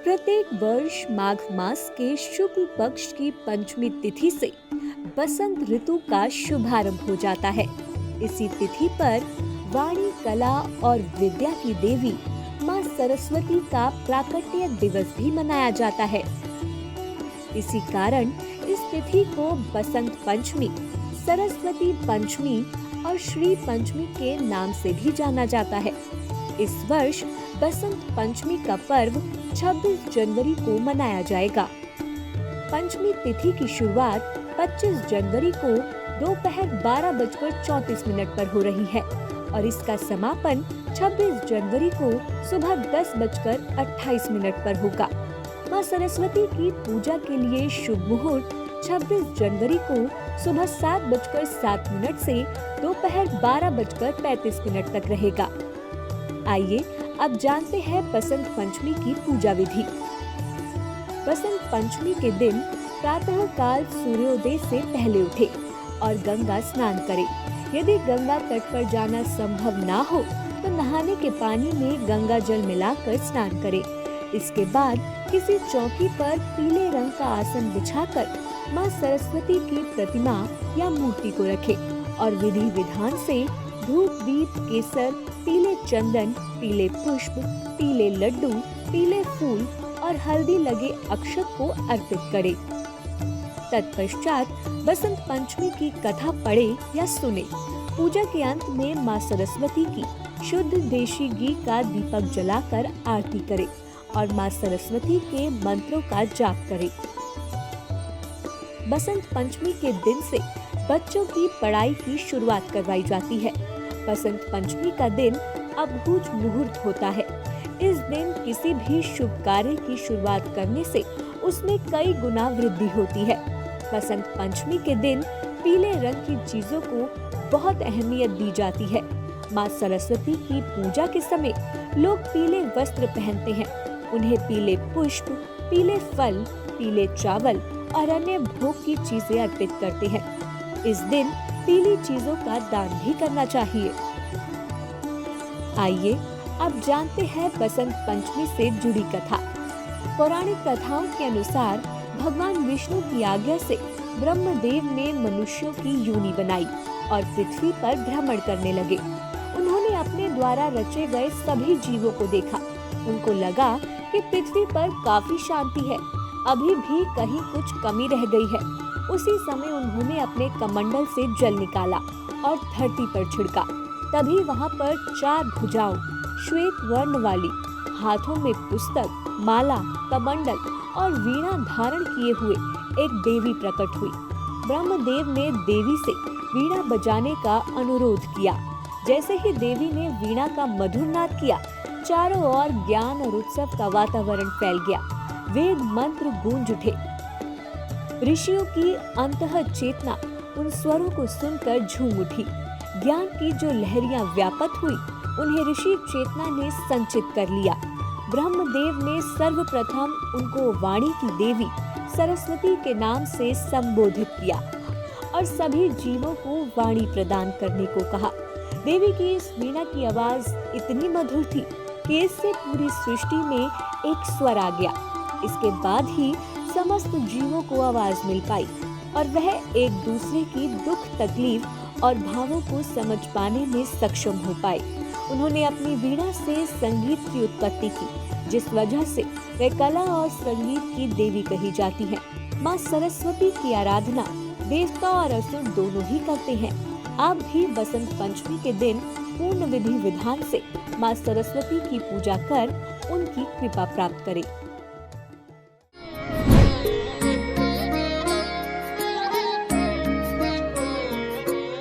प्रत्येक वर्ष माघ मास के शुक्ल पक्ष की पंचमी तिथि से बसंत ऋतु का शुभारंभ हो जाता है। इसी तिथि पर वाणी, कला और विद्या की देवी माँ सरस्वती का प्राकट्य दिवस भी मनाया जाता है। इसी कारण इस तिथि को बसंत पंचमी, सरस्वती पंचमी और श्री पंचमी के नाम से भी जाना जाता है। इस वर्ष बसंत पंचमी का पर्व 26 जनवरी को मनाया जाएगा। पंचमी तिथि की शुरुआत 25 जनवरी को दोपहर 12:34 पर हो रही है और इसका समापन 26 जनवरी को सुबह 10:28 पर होगा। माँ सरस्वती की पूजा के लिए शुभ मुहूर्त 26 जनवरी को सुबह 7:07 से दोपहर 12:35 तक रहेगा। आइए अब जानते हैं बसंत पंचमी की पूजा विधि। बसंत पंचमी के दिन प्रातः काल सूर्योदय से पहले उठे और गंगा स्नान करें। यदि गंगा तट पर जाना संभव ना हो तो नहाने के पानी में गंगा जल मिलाकर स्नान करें। इसके बाद किसी चौकी पर पीले रंग का आसन बिछाकर माँ सरस्वती की प्रतिमा या मूर्ति को रखें और विधि विधान से धूप, दीप, केसर, पीले चंदन, पीले पुष्प, पीले लड्डू, पीले फूल और हल्दी लगे अक्षत को अर्पित करें। तत्पश्चात बसंत पंचमी की कथा पढ़े या सुने। पूजा के अंत में माँ सरस्वती की शुद्ध देशी घी का दीपक जलाकर आरती करें और माँ सरस्वती के मंत्रों का जाप करें। बसंत पंचमी के दिन से बच्चों की पढ़ाई की शुरुआत करवाई जाती है। बसंत पंचमी का दिन अभूज मुहूर्त होता है। इस दिन किसी भी शुभ कार्य की शुरुआत करने से उसमें कई गुना वृद्धि होती है। बसंत पंचमी के दिन पीले रंग की चीजों को बहुत अहमियत दी जाती है। माँ सरस्वती की पूजा के समय लोग पीले वस्त्र पहनते हैं। उन्हें पीले पुष्प, पीले फल, पीले चावल और अन्य भोग की चीजें अर्पित करते हैं। इस दिन पीली चीजों का दान भी करना चाहिए। आइए अब जानते हैं बसंत पंचमी से जुड़ी कथा। पौराणिक कथाओं के अनुसार भगवान विष्णु की आज्ञा से ब्रह्मदेव ने मनुष्यों की योनि बनाई और पृथ्वी पर भ्रमण करने लगे। उन्होंने अपने द्वारा रचे गए सभी जीवों को देखा। उनको लगा कि पृथ्वी पर काफी शांति है, अभी भी कहीं कुछ कमी रह गई है। उसी समय उन्होंने अपने कमंडल से जल निकाला और धरती पर छिड़का। तभी वहाँ पर 4 भुजाओं, श्वेत वर्ण वाली, हाथों में पुस्तक, माला, कमंडल और वीणा धारण किए हुए एक देवी प्रकट हुई। ब्रह्मदेव ने देवी से वीणा बजाने का अनुरोध किया। जैसे ही देवी ने वीणा का मधुर नाद किया, चारों ओर ज्ञान और उत्सव का वातावरण फैल गया। वेद मंत्र गूंज उठे। ऋषियों की अंतः चेतना उन स्वरों को सुनकर झूम उठी। ज्ञान की जो लहरियां व्यापत हुई, उन्हें ऋषि चेतना ने संचित कर लिया। ब्रह्मदेव ने सर्वप्रथम उनको वाणी की देवी सरस्वती के नाम से संबोधित किया और सभी जीवों को वाणी प्रदान करने को कहा। देवी की इस वीणा की आवाज इतनी मधुर थी कि इससे पूरी सृष्टि में एक स्वर आ गया। इसके बाद ही समस्त जीवों को आवाज मिल पाई और वह एक दूसरे की दुख, तकलीफ और भावों को समझ पाने में सक्षम हो पाए। उन्होंने अपनी वीणा से संगीत की उत्पत्ति की, जिस वजह से वे कला और संगीत की देवी कही जाती हैं। माँ सरस्वती की आराधना देवता और असुर दोनों ही करते हैं। आप भी बसंत पंचमी के दिन पूर्ण विधि विधान से माँ सरस्वती की पूजा कर उनकी कृपा प्राप्त करें।